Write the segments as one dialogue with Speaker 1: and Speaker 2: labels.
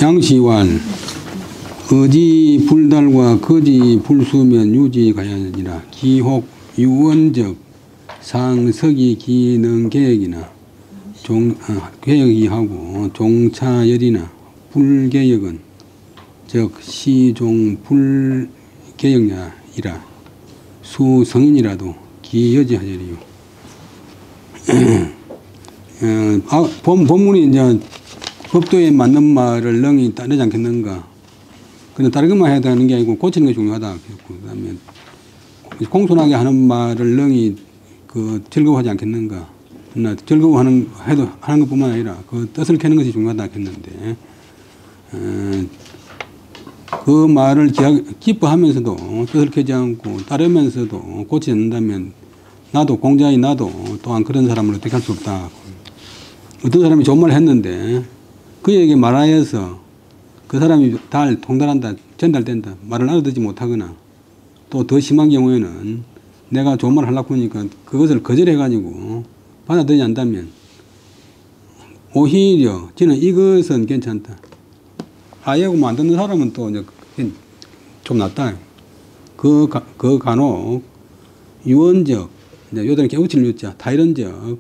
Speaker 1: 장시왈 어지 불달과 거지 불수면 유지 가야니라. 기혹 유원적 상석이 기능 계획이나 계획이 하고 종차열이나 불계역은 즉 시종 불계역이라 수성인이라도 기여지하리요. 본문이 이제 법도에 맞는 말을 능히 따르지 않겠는가. 근데 다른 것만 해야 되는 게 아니고 고치는 게 중요하다. 그 다음에 공손하게 하는 말을 능히 즐거워하지 않겠는가. 즐거워하는 것뿐만 아니라 그 뜻을 캐는 것이 중요하다 했는데, 그 말을 기뻐하면서도 뜻을 캐지 않고 따르면서도 고치지 않는다면 공자의 나도 또한 그런 사람을 어떻게 할 수 없다. 어떤 사람이 좋은 말을 했는데 그에게 말하여서 그 사람이 통달한다, 전달된다, 말을 알아듣지 못하거나 또 더 심한 경우에는 내가 좋은 말을 하려고 하니까 그것을 거절해가지고 받아들이지 않는다면 오히려 저는 이것은 괜찮다. 아예 뭐 안 듣는 사람은 또 이제 좀 낫다. 그 간혹 유언적, 요들은 깨우칠 유자, 타이런적,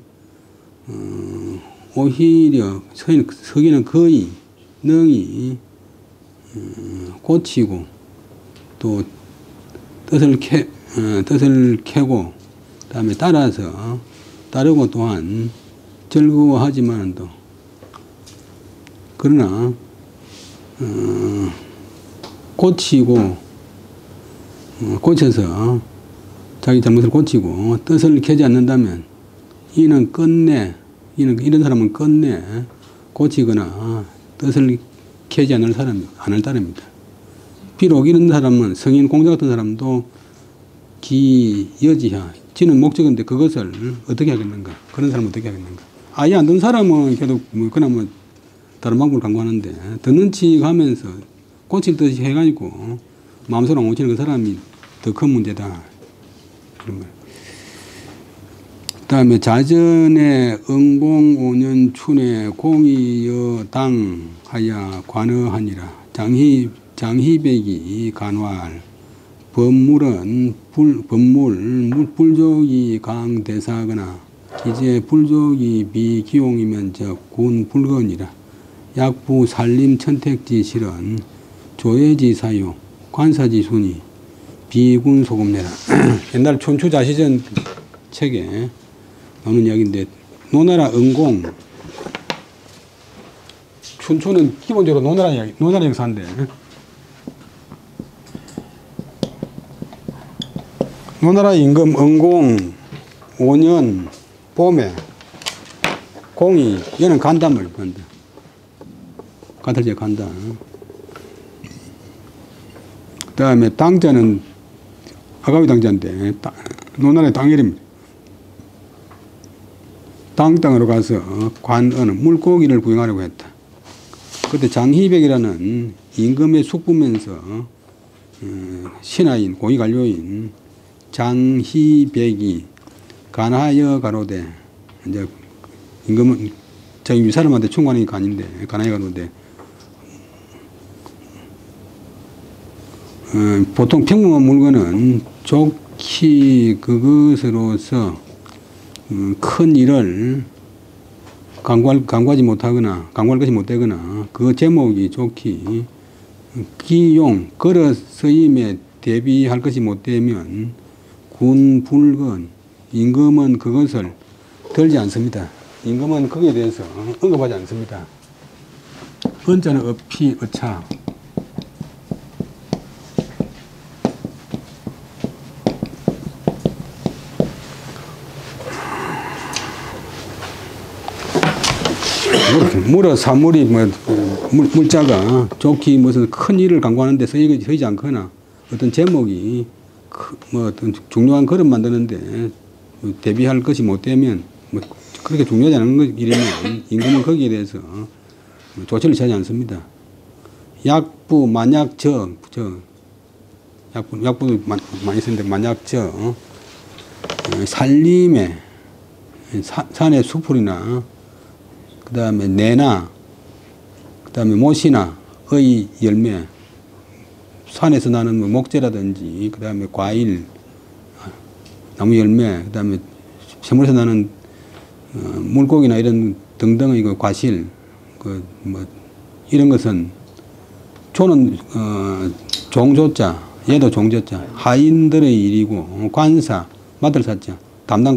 Speaker 1: 오히려 서기는 거의 능히 고치고 또 뜻을 캐고 그다음에 따르고 또한 즐거워하지만도 그러나 고쳐서 자기 잘못을 고치고 뜻을 캐지 않는다면 이런 사람은 끝내 고치거나 뜻을 캐지 않을 따릅니다. 비록 이런 사람은 성인 공자 같은 사람도 기여지하, 지는 목적인데 그것을 어떻게 하겠는가? 그런 사람은 어떻게 하겠는가? 아예 안 듣는 사람은 계속 그나마 다른 방법을 강구하는데 듣는 치 하면서 고칠 듯이 해가지고 마음속으로 안 고치는 그 사람이 더 큰 문제다. 그런 거예요. 그 다음에 자전에 응공 5년 춘에 공이여 당하야 관어하니라. 장희백이 간활 법물 불족이 강대사거나 기재 불족이 비기용이면 군 불건이라. 약부 살림 천택지 실은 조예지 사유 관사지 순이 비군 소금내라. 옛날 춘추자시전 책에 나오는 이야기인데, 노나라 응공, 춘추는 기본적으로 노나라 역사인데, 노나라 임금 응공 5년 봄에 공이 얘는 간담을 본다. 간탈제 간다. 그 다음에 당자는 아가위 당자인데 노나라의 당일입니다. 땅으로 가서 관언은 물고기를 구경하려고 했다. 그때 장희백이라는 임금의 숙부면서 신하인 고위관료인 장희백이 간하여 가로되, 이제 임금은 자기 위사람한테 충고하는 게 간하여 가로되, 보통 평범한 물건은 좋기 그것으로서 큰 일을 강구하지 못하거나 강구할 것이 못되거나 그 제목이 좋기 기용 걸어 서임에 대비할 것이 못되면 군 불건 임금은 그것을 들지 않습니다. 임금은 거기에 대해서 언급하지 않습니다. 언자는 어피 어차. 물어 사물이 물자가 좋기 무슨 큰 일을 강구하는데 쓰이지 않거나 어떤 제목이 어떤 중요한 글을 만드는데 대비할 것이 못되면 그렇게 중요하지 않은 일이면 임금은 거기에 대해서 조치를 취하지 않습니다. 약부 만약 약부도 많이 쓰는데 만약 살림에 산의 수풀이나 그 다음에 내나, 그 다음에 못이나, 의 열매, 산에서 나는 뭐 목재라든지, 그 다음에 과일, 나무 열매, 그 다음에 샘물에서 나는 물고기나 이런 등등의 그 과실, 그 뭐 이런 것은 조는 종조자, 얘도 종조자, 하인들의 일이고 관사, 맡을 사자, 담당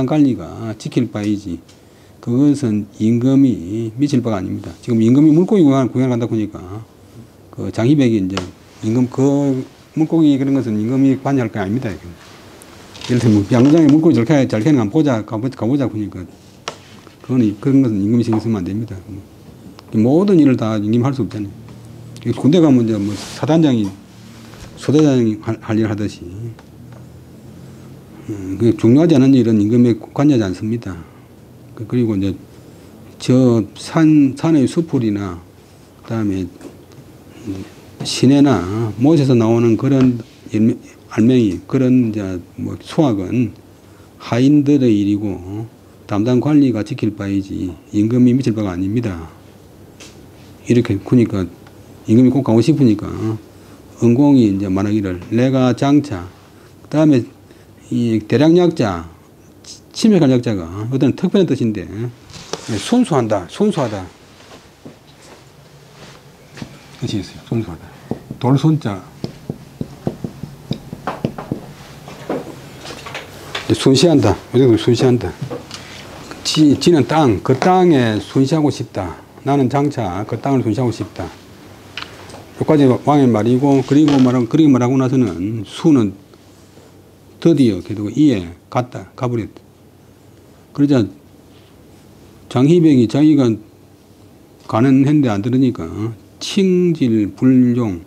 Speaker 1: 관리가 지킬 바이지. 그것은 임금이 미칠 바가 아닙니다. 지금 임금이 물고기 구경을 간다 보니까 그 장희백이 이제 임금 그 물고기 그런 것은 임금이 관여할 게 아닙니다. 예를 들면 양장에 물고기 잘 캐는 거 가보자 보니까 그런 것은 임금이 신경 쓰면 안 됩니다. 모든 일을 다 임금이 할 수 없잖아요. 군대 가면 이제 뭐 사단장이 소대장이 할 일을 하듯이 중요하지 않은 일은 임금에 관여하지 않습니다. 그리고 이제 저 산의 수풀이나 그다음에 시내나 못에서 나오는 그런 알맹이 그런 이제 뭐 수확은 하인들의 일이고 담당 관리가 지킬 바이지 임금이 미칠 바가 아닙니다. 이렇게 그러니까 임금이 꼭 가고 싶으니까 은공이 이제 말하기를 내가 장차 그다음에 이 대량약자 침략할 약자가 어떤 특별한 뜻인데 순수하다 뜻이 있어요. 순수하다. 돌순자 순시한다. 어제도 순시한다. 지는 땅, 그 땅에 순시하고 싶다. 나는 장차 그 땅을 순시하고 싶다. 여기까지 왕의 말이고 그렇게 말하고 나서는 수는 드디어 그리고 이에 가버렸다. 그러자 장희백이 자기가 가는 했는데 안 들으니까 칭질 불용,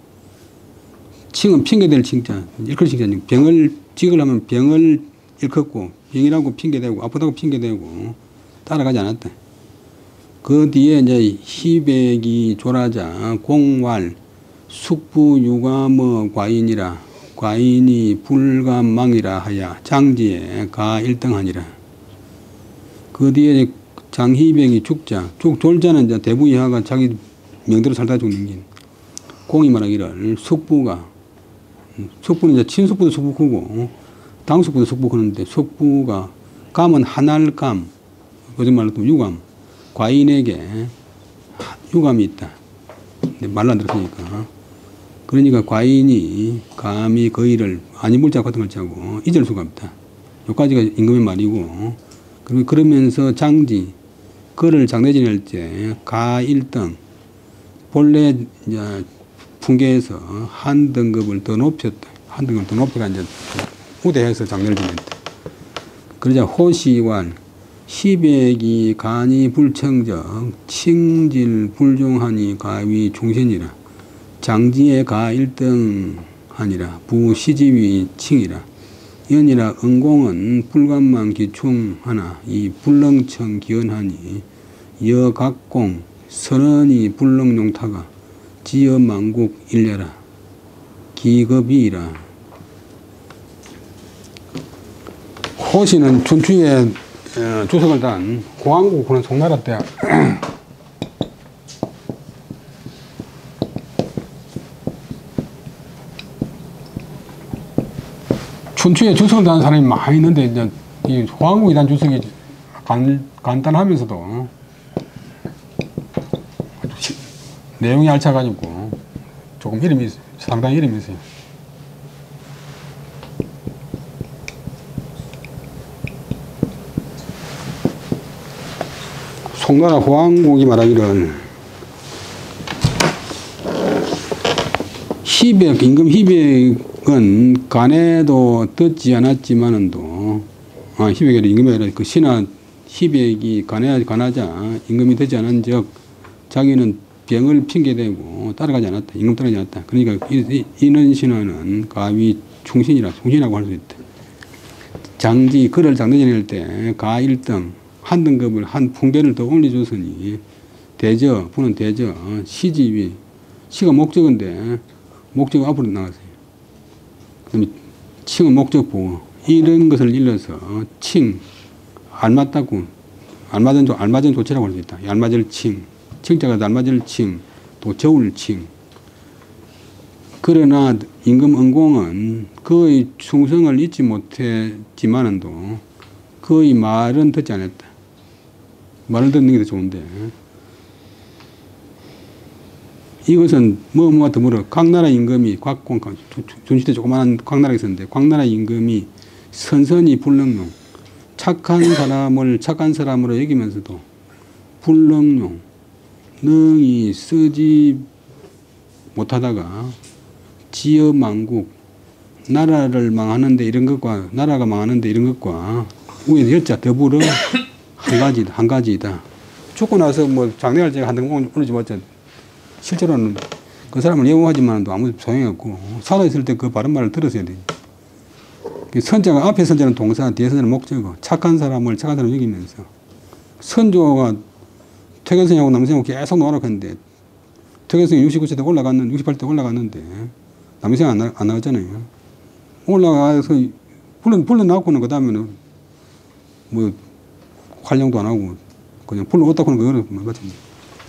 Speaker 1: 칭은 핑계될 칭자, 일컬 칭자, 병을 찍으려면 병을 일컫고 병이라고 핑계대고 아프다고 핑계대고 따라가지 않았다. 그 뒤에 이제 희백이 졸하자 공활 숙부 유감어 과인이라 과인이 불감망이라 하야 장지에 가 일등하니라. 그 뒤에 장희백이 죽자 졸자는 이제 대부이하가 자기 명대로 살다 죽는 길. 공이 말하기를 숙부는 이제 친숙부도 숙부고 당숙부도 숙부하는데 숙부가 감은 한알감, 거짓말로 또 유감, 과인에게 유감이 있다. 근데 말을 안 들었으니까. 그러니까 과인이 감히 그 일을 아니물자 같은 걸 짜고 잊을 수가 없다. 여기까지가 임금의 말이고 그러면서 장지 그를 장례 지낼 때 가일등 본래 이제 풍계에서 한 등급을 더 높였다. 한 등급을 더 높여가 이제 우대해서 장례를 지냈다. 그러자 호시왈 시백이 간이 불청적 칭질 불종하니 가위 중신이라 장지에 가 일등하니라 부시집이 칭이라 연이라 은공은 불감만 기충하나 이 불렁청 기언하니 여각공 선언이 불렁용타가 지어만국 일려라 기겁이라. 호시는 춘추에 주석을 단 고항국은 송나라 때 춘추에 주석을 단 사람이 많이 있는데 이제 이 호항국이 단 주석이 간단하면서도 내용이 알차가지고 조금 상당히 이름이 있어요. 송나라 호항국이 말하기를 임금 희백은 간에도 듣지 않았지만은도 희백이 임금이 아니라 그 신하 희백이 간하자 임금이 되지 않은 적 자기는 병을 핑계대고 따라가지 않았다. 임금 따라가지 않았다. 그러니까 이는 신하는 가위 충신이라고 할 수 있다. 장지 그를 장례 지낼 때 가 1등 한 등급을 한 풍계를 더 올려줬으니 부는 대저 시집이 시가 목적인데 목적 앞으로 나가세요. 그다음에 칭은 목적보 이런 것을 일러서 알맞은 조치라고 할 수 있다. 알맞을 칭자가 알맞을 칭 또 저울칭. 그러나 임금 은공은 그의 충성을 잊지 못했지만은도 그의 말은 듣지 않았다. 말을 듣는 게 더 좋은데. 이것은 뭐뭐와 더불어 각나라 임금이 곽공, 준시대 조그마한 각나라가 있었는데 각나라 임금이 선선히 불능용, 착한 사람으로 여기면서도 불능용, 능히 쓰지 못하다가 지어망국, 나라가 망하는데 이런 것과 위에 여자 더불어 한 가지이다. 죽고 나서 뭐 장례할 때 한등 오는지 못했. 실제로는 그 사람을 예우하지만 아무 소용이 없고 살아있을 때 그 바른 말을 들었어야 돼. 선자가 앞에 선자는 동사, 뒤에 선자는 목적어. 착한 사람을 여기면서 선조가 퇴계선하고 남생하고 계속 노력했는데 퇴계선이 68대 올라갔는데 남생 안 나왔잖아요. 올라가서 불러나고는 그 다음에는 뭐 활용도 안 하고 그냥 불러 얻다고는 그거는 마찬가지.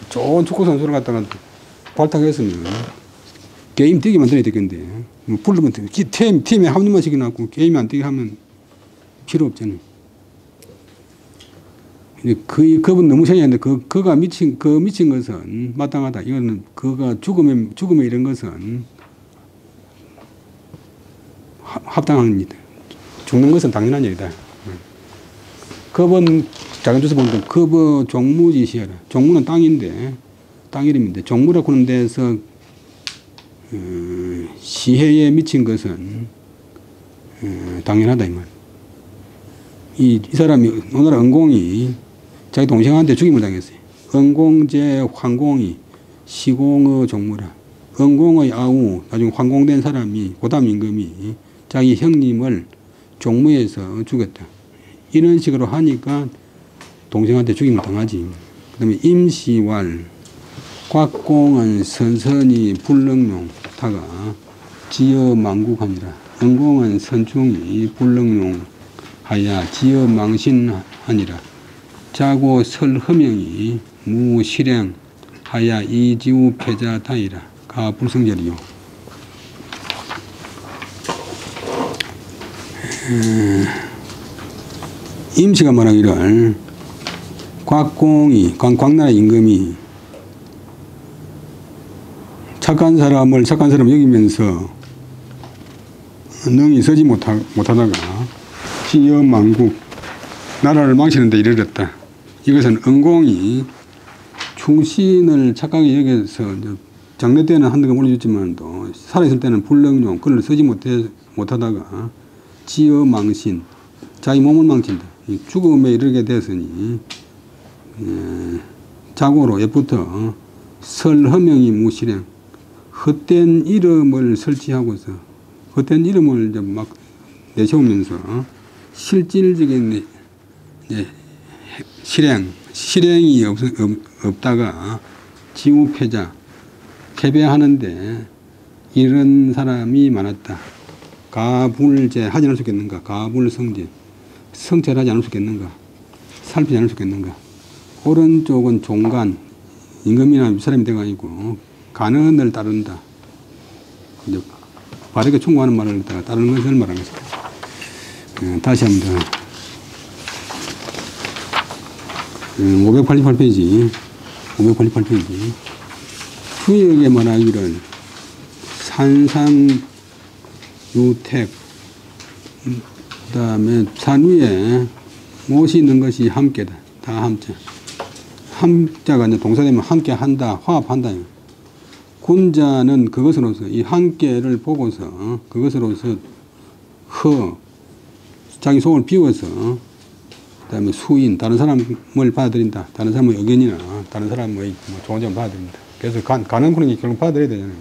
Speaker 1: 좋은 축구 선수를 갖다가 발탁했으면 게임 뛰게 만들어야 되겠는데 부르면 팀에 합류만 시켜놓고 게임 안 뛰게 하면 필요 없잖아요. 그분 너무 생각했는데 그가 미친 것은 마땅하다. 이거는 그가 죽음에 이런 것은 합당합니다. 죽는 것은 당연한 일이다. 그분 작은 주소 보면 그분 종무지시하라. 종무는 땅인데 땅 이름인데 종무라고 하는 데서 시해에 미친 것은 당연하다 이 말. 이 사람이 오늘 은공이 자기 동생한테 죽임을 당했어요. 은공제 황공이 시공의 종무라. 은공의 아우 나중에 황공된 사람이 고담 임금이 자기 형님을 종무에서 죽였다. 이런 식으로 하니까 동생한테 죽임을 당하지. 그 다음에 임시왈 곽공은 선선히 불능용 타가 지어 망국하니라. 은공은 선충이 불능용 하야 지어 망신하니라. 자고 설허명이 무실행 하야 이지우 패자타이라. 가 불성절이요. 임시가 말하기를 광나라 임금이 착한 사람을 여기면서 능히 서지 못하다가 지어 망국 나라를 망치는데 이르렀다. 이것은 은공이 충신을 착하게 여겨서 장례 때는 한두 번 올려줬지만도 살아있을 때는 불능용 그를 서지 못하다가 지어 망신 자기 몸을 망친다. 죽음에 이르게 됐으니 자고로 옛부터 설허명이 무실행 헛된 이름을 설치하고서 헛된 이름을 이제 막 내세우면서 실질적인 실행이 없다가 지우패자 패배하는데 이런 사람이 많았다. 가불제 하지 않을 수 있겠는가? 가불성제 성찰하지 않을 수 있겠는가? 살피지 않을 수 있겠는가? 오른쪽은 종간 임금이나 사람이 돼가지고 간언을 따른다. 이제 바르게 충고하는 말을 따르는 것을 말하는 것입니다. 다시 한번 588페이지 후역에 말하기를 산상유택 그 다음에 산 위에 못이 있는 것이 함께다. 다 함자. 함자가 이제 동사되면 함께 한다, 화합한다. 군자는 그것으로서 이 함께를 보고서 그것으로서 자기 속을 비워서 그 다음에 수인 다른 사람을 받아들인다. 다른 사람의 의견이나 다른 사람의 뭐 좋은 점을 받아들인다. 그래서 가는 그런 게 결국 받아들여야 되잖아요.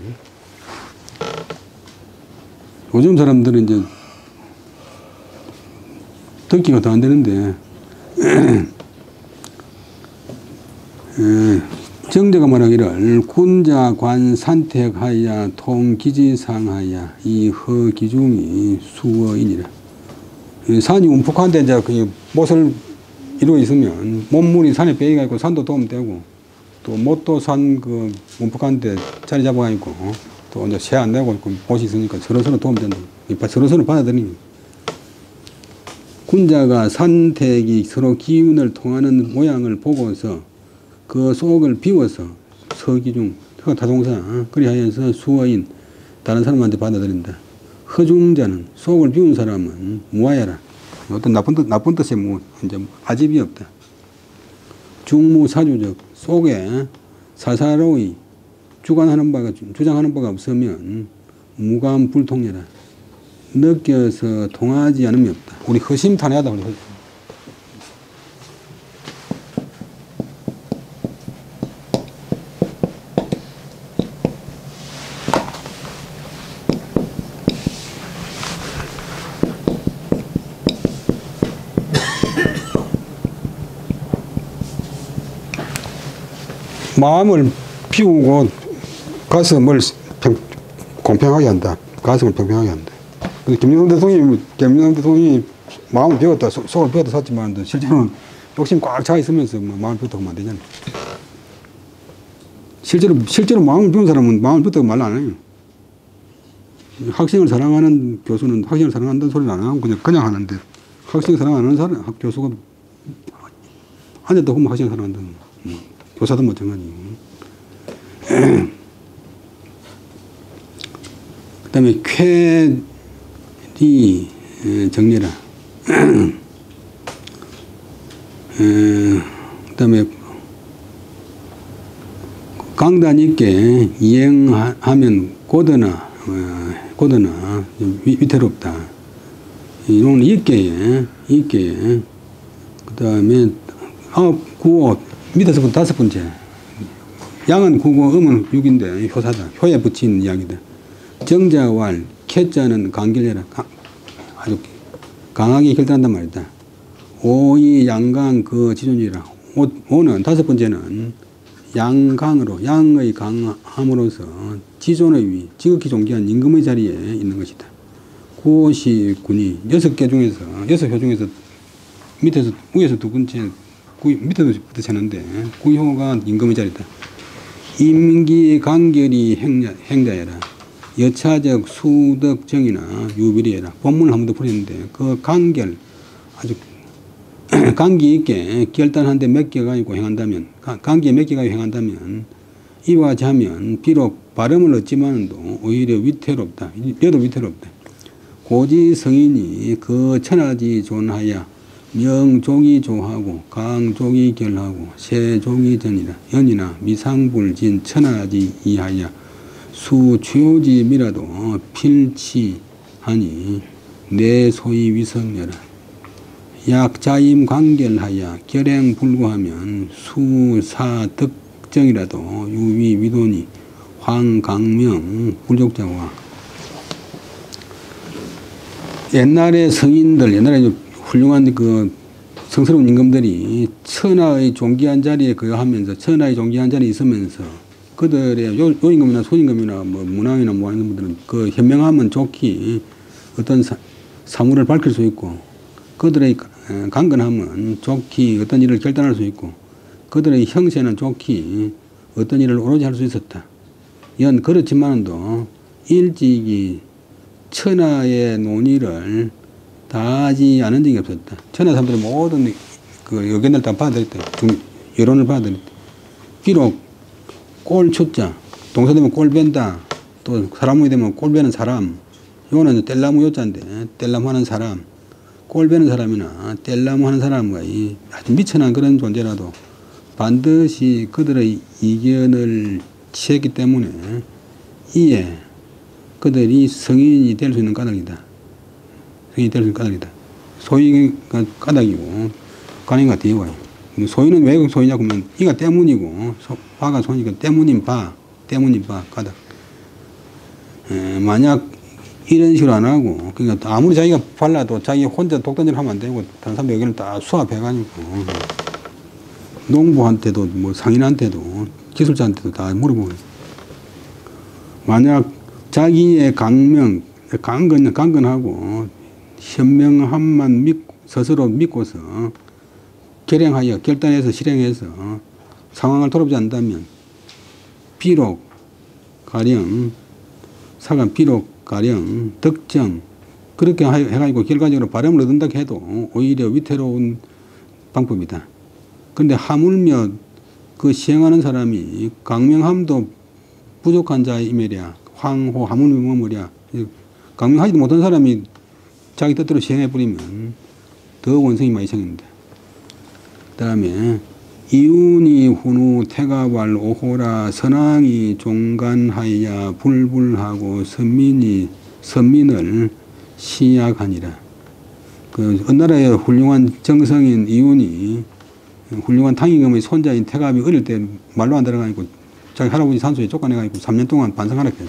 Speaker 1: 요즘 사람들은 이제 듣기가 더 안 되는데 정제가 말하기를 군자관 산택하야 통기지상하야 이 허기중이 수어이니라. 산이 움푹한데 이제 그 못을 이루어 있으면 몸물이 산에 빼이가 있고 산도 도움 되고 또 못도산 그 문폭한테 자리 잡아가지고 또 이제 세 안 내고 보시 있으니까 서로서로 도움된다. 서로서로 받아들이니. 군자가 산택이 서로 기운을 통하는 모양을 보고서 그 속을 비워서 서기중, 타동사, 그리하여서 수어인 다른 사람한테 받아들인다. 허중자는 속을 비운 사람은 무아야라. 어떤 나쁜 뜻에 뭐 이제 아집이 없다. 중무사주적 속에 사사로이 주장하는 바가 없으면 무감불통이라. 느껴서 통하지 않음이 없다. 우리 허심탄회하다. 우리 마음을 비우고 가슴을 공평하게 한다. 가슴을 평평하게 한다. 근데 김영삼 대통령이 마음을 비웠다, 속을 비웠다 샀지만 실제로는 욕심 꽉 차 있으면서 뭐 마음을 비웠다고 하면 안 되잖아요. 실제로 마음을 비운 사람은 마음을 비웠다고 말 안 해요. 학생을 사랑하는 교수는 학생을 사랑한다는 소리를 안 하고 그냥 하는데, 학생을 사랑하는 사람, 교수가 앉았다 보면 학생을 사랑한다는 교사도 마찬가지고. 그 다음에 쾌리 정리라. 그 다음에 강단 있게 이행하면 고드나 위태롭다. 이놈은 있게. 그 다음에 구호 밑에서부터 5번째. 양은 9고 음은 6인데 효사다. 효에 붙인 이야기다. 정자왈 쾌자는 강결해라. 아주 강하게 결단한단 말이다. 오이 양강 그 지존이라. 오는 5번째는 양강으로 양의 강함으로서 지존의 위 지극히 존귀한 임금의 자리에 있는 것이다. 구시 군이 6개 중에서 6효 중에서 밑에서 위에서 2번째 밑에도 붙여쳤는데 구효가 임금의 자리다. 임기 간결이 행자해라. 여차적 수덕정이나 유비리해라. 본문을 한 번 더 풀었는데 그 간결 아주 간기 있게 결단한데 맡겨가지고 행한다면, 간기에 맡겨가지고 행한다면 이와 자면 비록 발음을 얻지만도 오히려 위태롭다. 얘도 위태롭다. 고지 성인이 그 천하지 존하여 명족이 조하고 강족이 결하고 세족이 전이라. 연이나 미상불진 천하지 이하여 수취오지미라도 필치하니 내 소위 위성여라. 약자임 관결하여 결행 불구하면 수사득정이라도 유위 위도니 황강명 불족자와. 옛날에 성인들, 옛날에 훌륭한 그 성스러운 임금들이 천하의 존귀한 자리에 거하면서 천하의 존귀한 자리에 있으면서 그들의 요임금이나 소임금이나 뭐 문왕이나 뭐 하는 분들은 그 현명함은 좋기 어떤 사물을 밝힐 수 있고 그들의 강건함은 좋기 어떤 일을 결단할 수 있고 그들의 형세는 좋기 어떤 일을 오로지 할 수 있었다. 이건 그렇지만도 일찍이 천하의 논의를 다 하지 않은 적이 없었다. 천하 사람들이 모든 그 의견을 다 받아들였다. 여론을 받아들였다. 비록 꼴추자, 동사되면 꼴벤다, 또 사람이 되면 꼴베는 사람, 요거는 뗄나무 요자인데 뗄나무 하는 사람, 꼴베는 사람이나 뗄나무 하는 사람과 아주 미천한 그런 존재라도 반드시 그들의 이견을 취했기 때문에 이에 그들이 성인이 될 수 있는 까닭이다. 성인이 될 수 있는 까닭이다. 소위가 까닭이고 간이가 뒤에와요. 소위는 왜 소위냐 그러면 이가 때문이고 바가 소니까 때문인 바 까닭. 만약 이런 식으로 안 하고 그러니까 아무리 자기가 발라도 자기 혼자 독단질 하면 안 되고 다른 사람들 의견을 다 수합해가지고 농부한테도 뭐 상인한테도 기술자한테도 다 물어보고 만약 자기의 강건하고 현명함만 스스로 믿고서 결단해서 실행해서 상황을 돌아보지 않는다면 비록 가령 득점 그렇게 해가지고 결과적으로 바람을 얻는다 해도 오히려 위태로운 방법이다. 그런데 하물며 그 시행하는 사람이 강명함도 부족한 자이매랴 황호 하물며 뭐랴 강명하지도 못한 사람이 자기 뜻대로 시행해버리면 더 원성이 많이 생깁니다. 그 다음에 이운이 훈우 태가왈 오호라 선왕이 종간하여 불불하고 선민을 시약하니라. 그 어느 나라의 훌륭한 정성인 이운이 훌륭한 탕임금의 손자인 태갑이 어릴 때 말로 안 들어가니까 자기 할아버지 산소에 쫓겨내가지고 3년 동안 반성하라 했어요.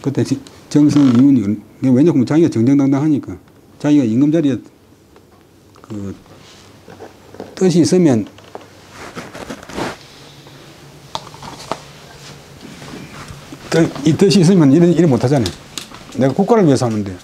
Speaker 1: 그때 정성 이운이 왜냐하면 자기가 정정당당하니까 자기가 임금 자리에 그 뜻이 있으면 이 뜻이 있으면 일 못하잖아요. 내가 국가를 위해서 하는데.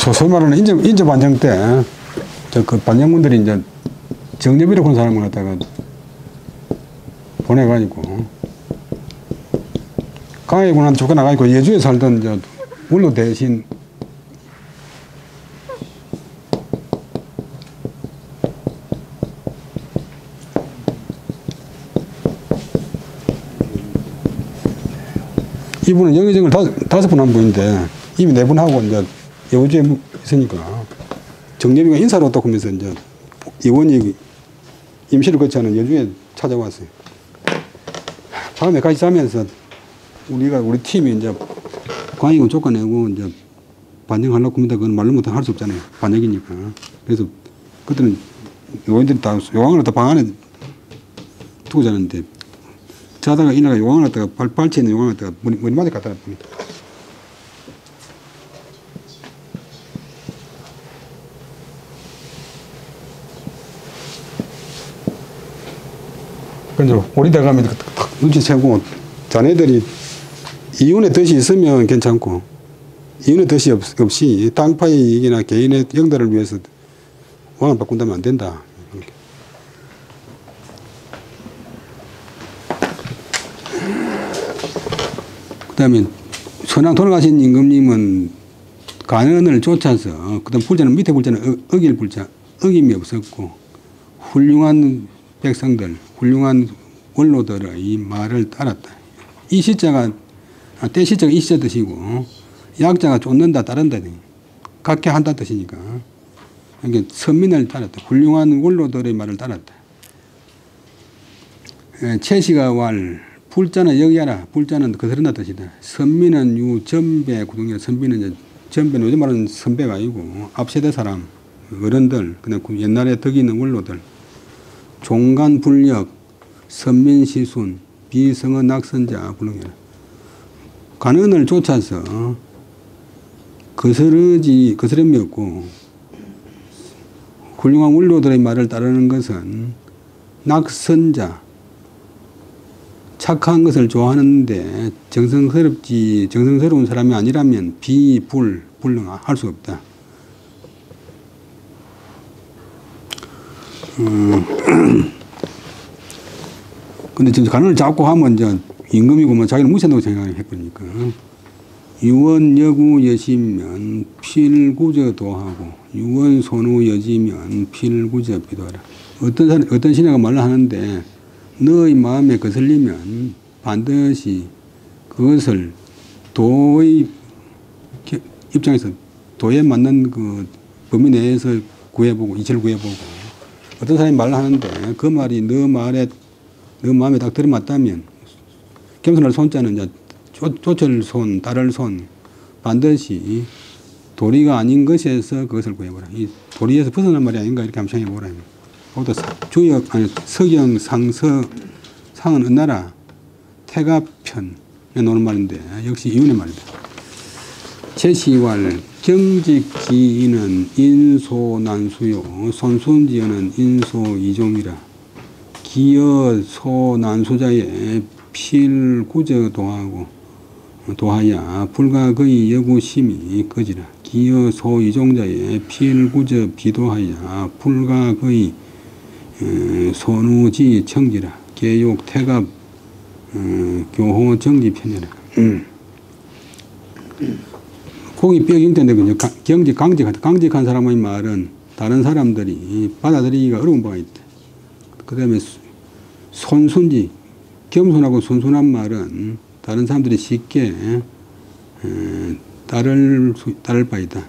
Speaker 1: 소설말은 인접 반정 때, 그 반정문들이 이제 정접이라고 하는 사람을 갖다가 보내가지고, 강하게 군한테 쫓겨나가지고 예주에 살던 이제 원로 대신 이분은 영의정을 5번 한 분인데, 이미 4번 하고 이제 예우주에 있으니까 정렬이가 인사로 또 하면서 이제 예원이 임시를 거치하는 여주에 찾아왔어요. 밤에 같이 자면서 우리 팀이 이제 광익을 쫓아내고 이제 반영하려고 합니다. 그건 말로 못하면 할 수 없잖아요. 반역이니까. 그래서 그때는 요원들이 다 요강을 다 방 안에 두고 자는데 자다가 이나가 요강을 갖다가 발치에 있는 요강을 갖다가 머리맡에 갖다 놨습니다. 그래서 오리대 가면 탁 눈치채고 자네들이 이윤의 뜻이 있으면 괜찮고 이윤의 뜻이 없이 땅파의 이익이나 개인의 영달을 위해서 왕을 바꾼다면 안 된다. 그 다음에 선왕 돌아가신 임금님은 간언을 쫓아서 그 다음 불자는 밑에 불자는 어길 불자 어김이 없었고 훌륭한 백성들 훌륭한 원로들의 말을 따랐다. 이 시자가 때 시자가 이 시자 뜻이고 약자가 쫓는다 따른다 각게 한다 뜻이니까 이게 선민을 따랐다. 훌륭한 원로들의 말을 따랐다. 채시가 왈 불자는 여기하라. 불자는 거스른다 뜻이다. 선민은 유 전배 구동이라. 선비는 전배는 요즘 말하는 선배가 아니고 앞세대 사람 어른들 그냥 옛날에 덕이 있는 원로들 종간불력, 선민시순, 비성어 낙선자 불능이라. 간언을 쫓아서 거스름이 없고 훌륭한 원로들의 말을 따르는 것은 낙선자, 착한 것을 좋아하는데 정성스러운 사람이 아니라면 불능 할 수 없다. 근데 지금 간언을 잡고 하면 이제 임금이고 뭐 자기는 무시한다고 생각했거니까. 유원 여구 여시면 필구저도 하고 유원 손우 여지면 필구저 비도하라. 어떤 신하가 말을 하는데 너의 마음에 거슬리면 반드시 그것을 도의 입장에서 도에 맞는 그 범위 내에서 구해보고 이치를 구해보고 어떤 사람이 말을 하는데 그 말이 너 마음에 딱 들어맞다면 겸손할 손자는 이제 쫓을 손, 따를 손 반드시 도리가 아닌 것에서 그것을 구해보라. 이 도리에서 벗어난 말이 아닌가 이렇게 한번 생각해보라. 보다 주역 아니 서경 상서 상은 은나라 태가편에 나오는 말인데 역시 이윤의 말이다. 제시왈 경직지인은 인소난수요 손순지어는 인소이종이라. 기여 소난수자의 필구저 도하고 도하야 불가 거의 여구심이 거지라. 기여 소이종자의 필구저 비도하야 불가 거의 손우지 청지라. 개욕 태갑 교호 정지편이라. 공이 뼈경태인데 경직 강직한 사람의 말은 다른 사람들이 받아들이기가 어려운 바가 있다. 그 다음에 손순지 겸손하고 순순한 말은 다른 사람들이 쉽게 따를 바이다.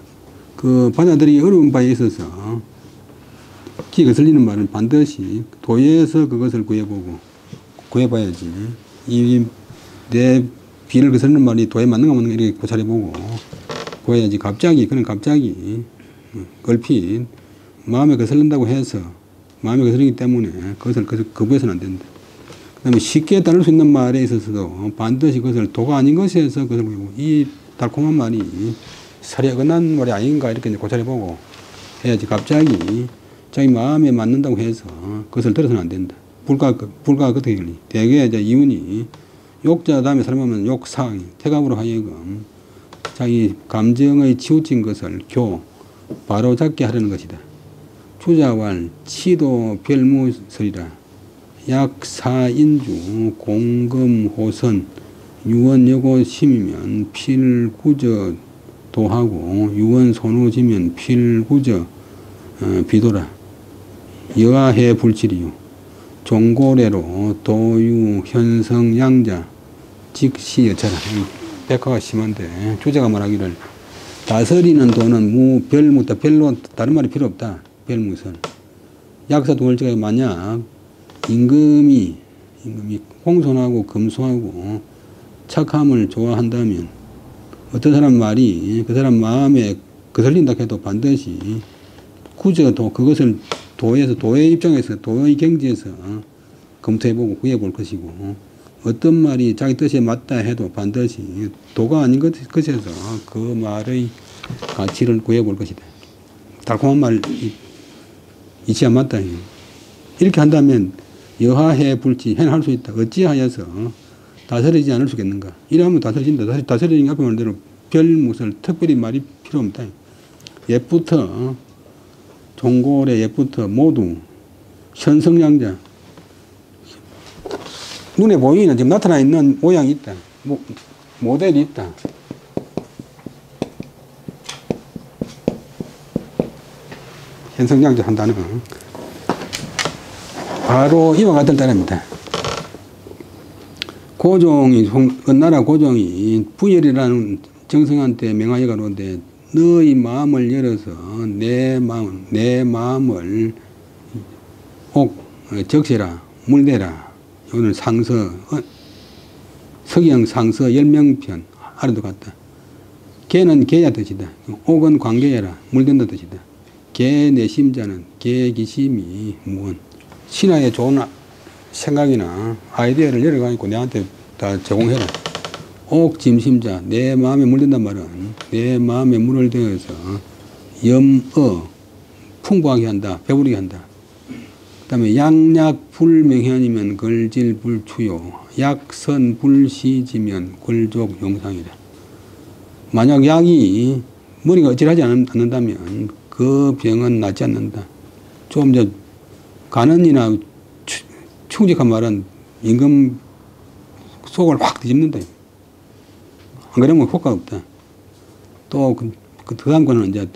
Speaker 1: 그 받아들이기 어려운 바에 있어서 기가 설리는 말은 반드시 도에서 그것을 구해봐야지. 내 비를 거스르는 말이 도에 맞는가 없는가 이렇게 고찰해보고 구해야지. 갑자기 얼핏 마음에 거슬린다고 해서 마음에 거슬리기 때문에 그것을 거부해서는 안 된다. 그 다음에 쉽게 따를 수 있는 말에 있어서도 반드시 그것을 도가 아닌 것에서 그것을 보고 이 달콤한 말이 설에 어긋난 말이 아닌가 이렇게 고찰해보고 해야지. 갑자기 자기 마음에 맞는다고 해서 그것을 들어서는 안 된다. 불가가 어떻게 걸리? 대개 이제 이윤이 욕자 다음에 사람하면 욕상, 태갑으로 하여금 자기 감정의 치우친 것을 바로 잡게 하려는 것이다. 주자왈 치도 별무설이라. 약사인주 공금호선 유언여고심이면 필구저 도하고 유언손우지면 필구저 비도라. 여하해 불칠이요 종고래로 도유 현성양자 직시여차라. 백화가 심한데 주자가 말하기를 다스리는 도는 별무다. 별로 다른 말이 필요 없다. 별무선. 약사 동월제가 만약 임금이 공손하고 검소하고 착함을 좋아한다면 어떤 사람 말이 그 사람 마음에 거슬린다 해도 반드시 구저도 그것을 도의 입장에서 도의 경지에서 검토해보고 구해볼 것이고 어떤 말이 자기 뜻에 맞다 해도 반드시 도가 아닌 것에서 그 말의 가치를 구해볼 것이다. 달콤한 말 이치 안 맞다. 이렇게 한다면 여하해 불치 해는 할 수 있다. 어찌하여서 다스리지 않을 수 있겠는가. 이러면 다스려진다. 다스리는 앞에 말한 대로 별무설 특별히 말이 필요 없다. 옛부터 종골의 옛부터 모두 현성양자 눈에 보이는 지금 나타나 있는 모양이 있다. 모델이 있다. 현성양자 한다는 건 바로 이와 같은 따름입니다. 고종이 은나라 고종이 부열이라는 정성한테 명하여 가로되 너의 마음을 열어서 내 마음을 혹 적시라 물대라. 오늘 상서 석영 상서 열명편 하루도 같다. 개는 개야 뜻이다. 옥은 관계해라 물된다 뜻이다. 개 내심자는 개기심이 무언. 신하의 좋은 생각이나 아이디어를 열어가지고 내한테 다 제공해라. 옥 짐심자 내 마음에 물든단 말은 내 마음에 물을 대어서 염어 풍부하게 한다. 배부르게 한다. 그 다음에 양약 불명현이면 걸질 불추요 약선 불시지면 골족 용상이라. 만약 약이 머리가 어질하지 않는다면 그 병은 낫지 않는다. 좀 더 간언이나 충직한 말은 임금 속을 확 뒤집는다. 안 그러면 효과가 없다. 또 그 다음 거는 이제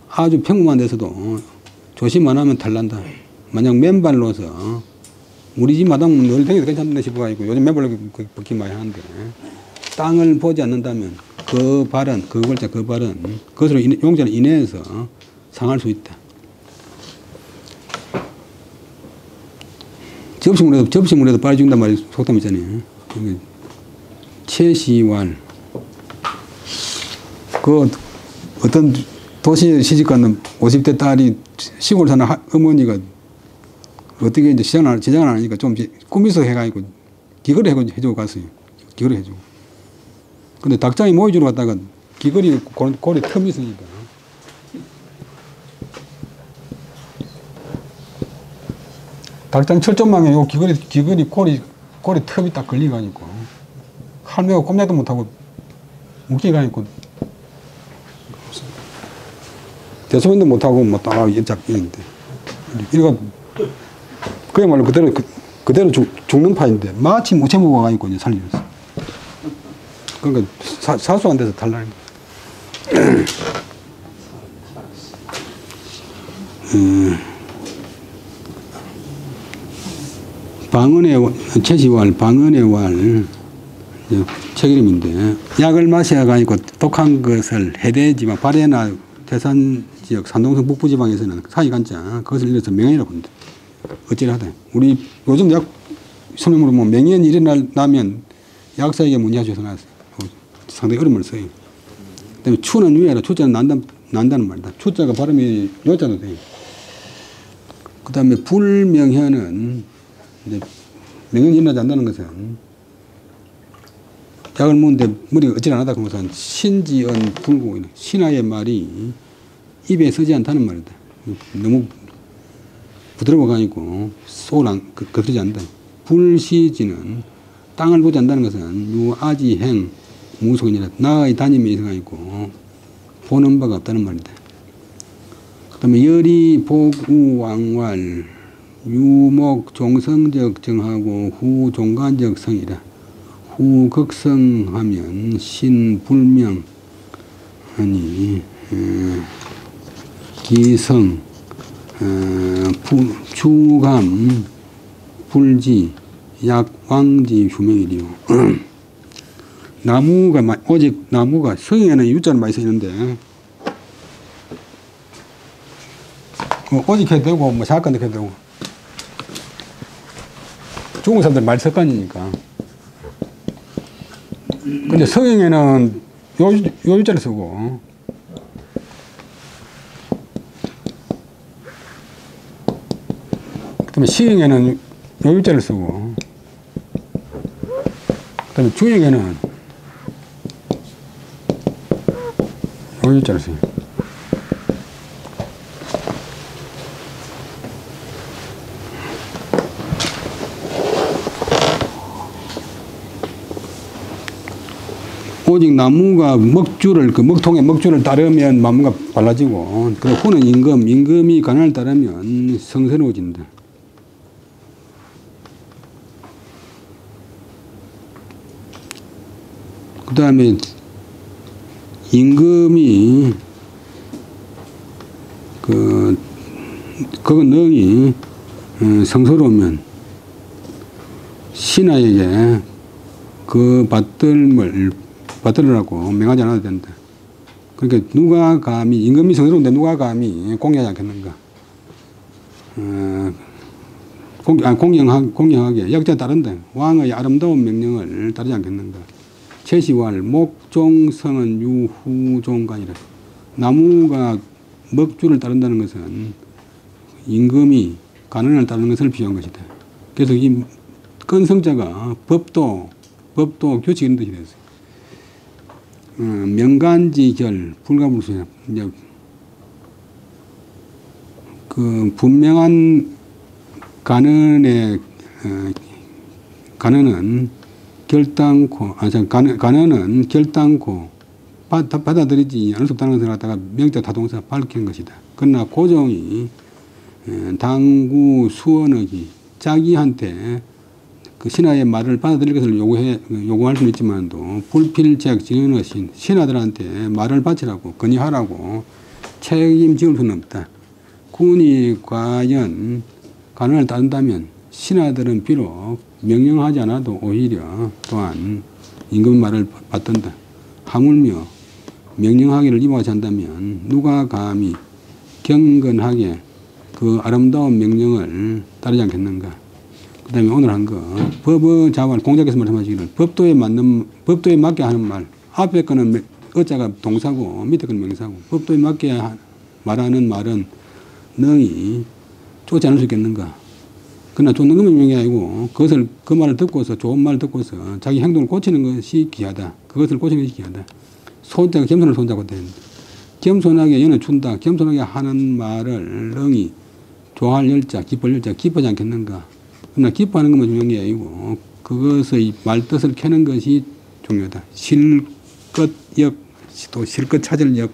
Speaker 1: 아주 평범한 데서도 조심 안 하면 탈난다. 만약 맨발로서 우리 집 마당 늘 댕겨도 괜찮은데 싶어가지고 요즘 맨발로 벗기 많이 하는데 땅을 보지 않는다면 그 발은 그것으로 용자는 인해서 상할 수 있다. 접시물에도 빨리 죽는단 말이 속담 있잖아요. 채시왈 그 어떤 도시에 시집가는 50대 딸이 시골 사는 어머니가 어떻게 이제 시장을 안 하니까 좀 이제 꾸미서 해가지고 귀걸이 해주고 갔어요. 귀걸이 해주고. 근데 닭장에 모여주러 갔다가 귀걸이 고리 틈이 있으니까. 닭장 철조망에 요 귀걸이 고리 틈이 딱 걸리가지고 할매가 꼼짝도 못하고 웃기가지고 대소변도 못하고 뭐 딱 이랬는데 이거 그야말로 그대로 죽는 파인데 마침 우체부가 와가지고 이제 살려줬어. 그러니까 사수 안 돼서 달라는 거야. 채시왈 방언의 왈 책 이름인데 약을 마셔가지고 독한 것을 해대지만 발해나 태산 지역 산동성 북부 지방에서는 사이간자 그것을 일어서 명예라고 합니다. 어찌하다 우리 요즘 약 설명으로 뭐 명예는 일어나면 약사에게 문의하셔서 나왔어요. 상당히 어려움을 써요. 그다음에 추는 위에라 추자는 난다는 말이다. 추자가 발음이 요자도 돼요. 그다음에 불명현은 이제 명현이 일어나지 않는다는 것은 약을 먹는데 머리가 어찌 안 하다 그러면서 신지언 불구 신하의 말이 입에 서지 않다는 말이다. 너무 부드러워가지고 속을 거스르지 않는다. 불시지는 땅을 보지 않는다는 것은 유아지행 무속이니라 나의 다님에 있어가지고 보는 바가 없다는 말이다. 그 다음에 열이 복우왕왈 유목 종성적 정하고 후종간적 성이라 후극성하면 신불명 아니 기성 주감 불지 약왕지 휴명이리요. 나무가 오직 나무가 성에는 유자는 많이 쓰이는데 오직 해도 되고 뭐 잠깐 해도 되고 중국 사람들 말 습관이니까. 근데 성형에는 요 유자를 쓰고 그다음에 시형에는 요 유자를 쓰고 그다음에 주형에는 요 유자를 써요. 오직 나무가 먹주를 그 먹통의 먹주를 따르면 나무가 발라지고 그리고 후는 임금이 간을 따르면 성스러워진다. 그 다음에 임금이 그건 능이 성스러우면 신하에게 그 받들으라고 명하지 않아도 된다. 그러니까 누가 감히 임금이 성스러운데 누가 감히 공개하지 않겠는가. 공경하게 역자에 따른다. 왕의 아름다운 명령을 따르지 않겠는가. 채시왈 목종성은 유후종간이라. 나무가 먹주를 따른다는 것은 임금이 간언을 따르는 것을 비유한 것이다. 그래서 이 건성자가 법도 규칙 이런 뜻이 됐어요. 명간지결 불가불수야. 이제 그 분명한 간언은 결단코 받아들이지 않을 수 없다는 것을 갖다가 명자 타동사 밝히는 것이다. 그러나 고종이 당구 수언하기 자기한테 그 신하의 말을 받아들일 것을 요구할 수는 있지만도 불필책 지은어신 신하들한테 말을 바치라고 건의하라고 책임지을 수는 없다. 군이 과연 간언을 따른다면 신하들은 비록 명령하지 않아도 오히려 또한 임금 말을 받던다. 하물며 명령하기를 이와 같이 한다면 누가 감히 경건하게 그 아름다운 명령을 따르지 않겠는가. 그 다음에 오늘 한 거 법의 자발 공자께서 말씀하시기를 법도에 맞게 하는 말 앞에 거는 어자가 동사고 밑에 거는 명사고 법도에 맞게 말하는 말은 능히 좋지 않을 수 있겠는가. 그러나 쫓는 것만 중요한 게 아니고 그것을 그 말을 듣고서 좋은 말을 듣고서 자기 행동을 고치는 것이 귀하다. 그것을 고치는 것이 귀하다. 소자가 겸손을 손자고 된다. 겸손하게 연을 준다. 겸손하게 하는 말을 능히 좋아할 열자, 기뻐할 열자, 기뻐하지 않겠는가. 그러나 기뻐하는 것만 중요한 게 아니고 그것의 말뜻을 캐는 것이 중요하다. 실끝역, 또 실끝 찾을 역.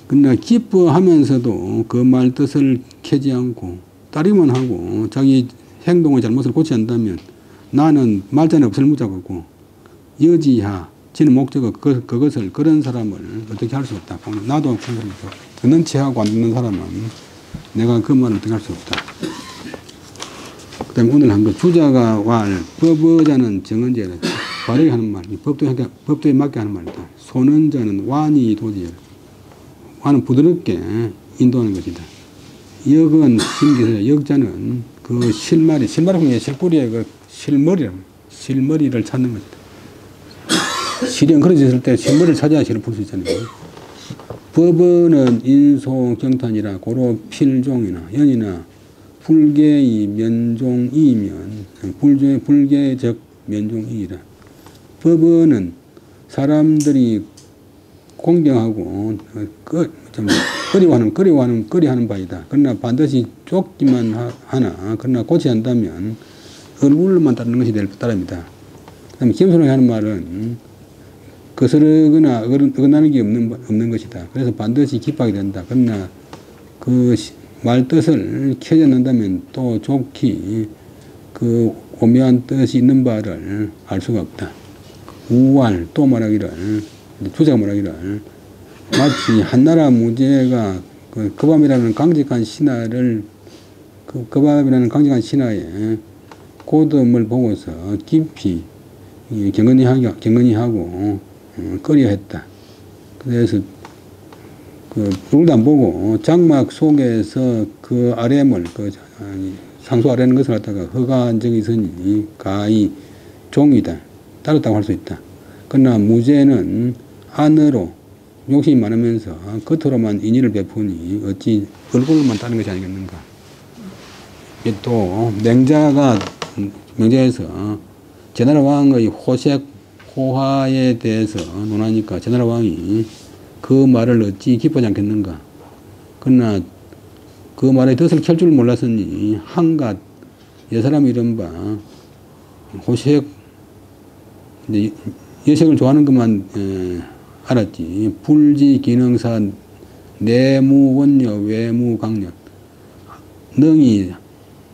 Speaker 1: 그러나 기뻐하면서도 그 말뜻을 캐지 않고 따르기만 하고 자기 행동의 잘못을 고치지 않는다면 나는 말자는 없을 무자고 여지하 지는 목적어 그것을 그런 사람을 어떻게 할 수 없다. 나도 그런 사람이 없다. 듣는 체하고 안 듣는 사람은 내가 그 말을 어떻게 할 수 없다. 그 다음에 오늘 한 거 주자가 왈 법의자는 정언제라 바르게 하는 말 법도에 맞게 하는 말이다. 소는자는 완이 도지라 완은 부드럽게 인도하는 것이다. 역은 심기서 역자는 그 실마리 보면 실뿌리에 그 실머리를 찾는 것이다. 실형 그려졌을 때 실머리를 찾아야 실을 풀 수 있잖아요. 법은 인소경탄이라 고로 필종이나 연이나 불계의 면종이면 불계적 면종이라. 법은 사람들이 공경하고 꺼려하는 바이다. 그러나 반드시 쫓기만 하나 그러나 고치지 않다면 얼굴로만 따르는 것이 될 따름이다. 그다음에 겸손하게 하는 말은 거스르거나 어긋나는 게 없는 것이다. 그래서 반드시 기뻐하게 된다. 그러나 그 말뜻을 캐지 않는다면 또 좋게 그 오묘한 뜻이 있는 바를 알 수가 없다. 우왈 또 말하기를 주자가 말하기를 마치 한나라 무제가 그 거밤이라는 강직한 신하를 거밤이라는 강직한 신하의 고됨을 보고서 깊이 경건히 하고 꺼려했다. 그래서 그 얼굴도 안 보고 장막 속에서 그 아뢰물 상수 아뢰는 것을 갖다가 허가한 적이 있으니 가히 종이다. 따랐다고 할 수 있다. 그러나 무제는 안으로 욕심이 많으면서 겉으로만 인의를 베푸니 어찌 얼굴만 따는 것이 아니겠는가. 또 명자에서 제나라 왕의 호화에 대해서 논하니까 제나라 왕이 그 말을 어찌 기뻐하지 않겠는가. 그러나 그 말의 뜻을 켤 줄 몰랐으니 한갓 여사람 이른바 호색 여색을 좋아하는 것만 알았지. 불지 기능사 내무원녀 외무강력 능이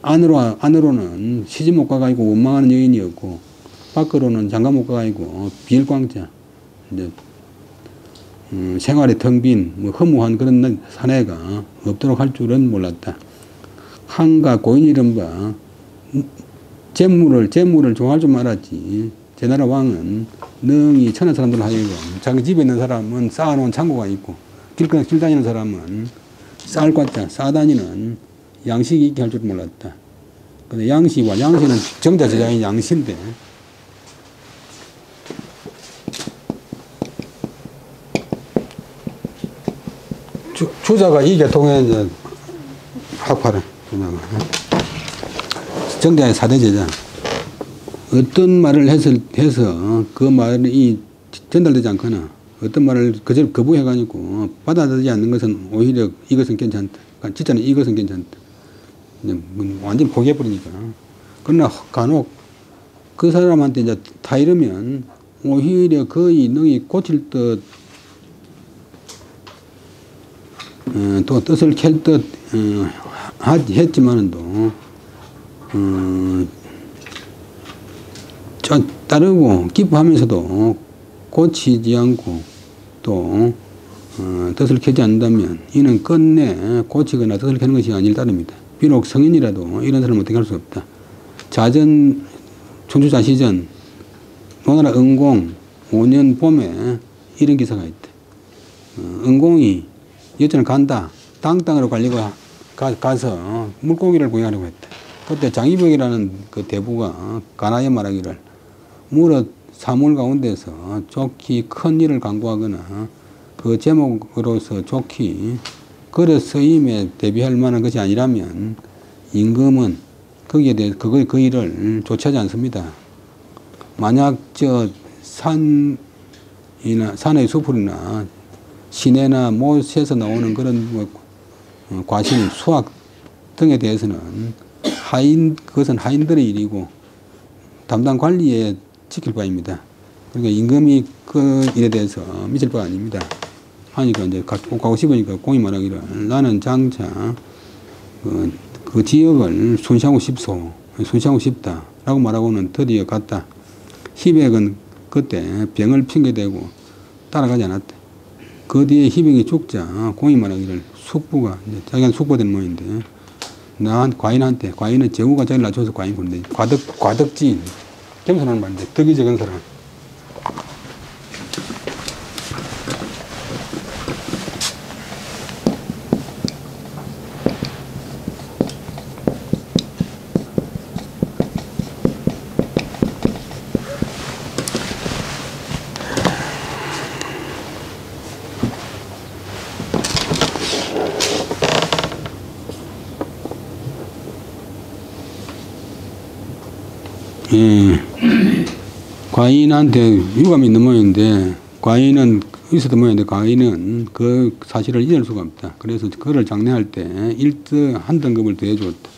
Speaker 1: 안으로는 시집 못 가가지고 원망하는 여인이었고 밖으로는 장가 못 가가지고 비일광자 생활에 텅 빈 허무한 그런 사내가 없도록 할 줄은 몰랐다. 한가 고인 이른바 재물을 좋아할 줄 알았지. 제나라 왕은 능히 천하 사람들 하여금 자기 집에 있는 사람은 쌓아놓은 창고가 있고 길 다니는 사람은 쌀 꽈자 싸다니는 양식이 있게 할 줄 몰랐다. 근데 양시는 정자 제자인 양시인데 주자가 이 계통에 이제 학파를 정자의 4대 제자. 어떤 말을 해서 그 말이 전달되지 않거나 어떤 말을 그저 거부해가지고 받아들이지 않는 것은 오히려 이것은 괜찮다. 진짜는 이것은 괜찮다. 완전히 포기해버리니까. 그러나 간혹 그 사람한테 이제 다 이러면 오히려 거의 능히 고칠 듯 또 뜻을 캘 듯 했지만도 따르고 기뻐하면서도 고치지 않고 또 뜻을 캐지 않는다면 이는 끝내 고치거나 뜻을 캐는 것이 아닐 따릅니다. 비록 성인이라도 이런 사람은 어떻게 할 수 없다. 춘추자시전 노나라 은공 5년 봄에 이런 기사가 있다. 은공이 여천을 간다. 땅으로 가려고 가서 물고기를 구경하려고 했다. 그때 장이벽이라는 그 대부가 가나에 말하기를 무릇 사물 가운데서 좋기 큰 일을 강구하거나 그 제목으로서 좋기 그릇 서임에 대비할 만한 것이 아니라면 임금은 거기에 대해 그 일을 조치하지 않습니다. 만약 산의 수풀이나 시내나 못에서 나오는 그런 과실, 수확 등에 대해서는 그것은 하인들의 일이고 담당 관리에 지킬 바입니다. 그러니까 임금이 그 일에 대해서 미칠 바가 아닙니다. 하니까 이제 꼭 가고 싶으니까 공이 말하기를 나는 장차 그 지역을 순시하고 싶다라고 말하고는 드디어 갔다. 희백은 그때 병을 핑계대고 따라가지 않았다. 그 뒤에 희백이 죽자 공이 말하기를 숙부가 이제 자기한테 숙부된 모양인데 과인은 제후가 자기를 낮춰서 과인 부른데 과덕지 겸손하는 말인데 덕이 적은 사람. 과인한테 유감이 있는 모양인데 과인은 있었던 모양인데 과인은 그 사실을 잊을 수가 없다. 그래서 그를 장례할 때 1등 한 등급을 더해주었다.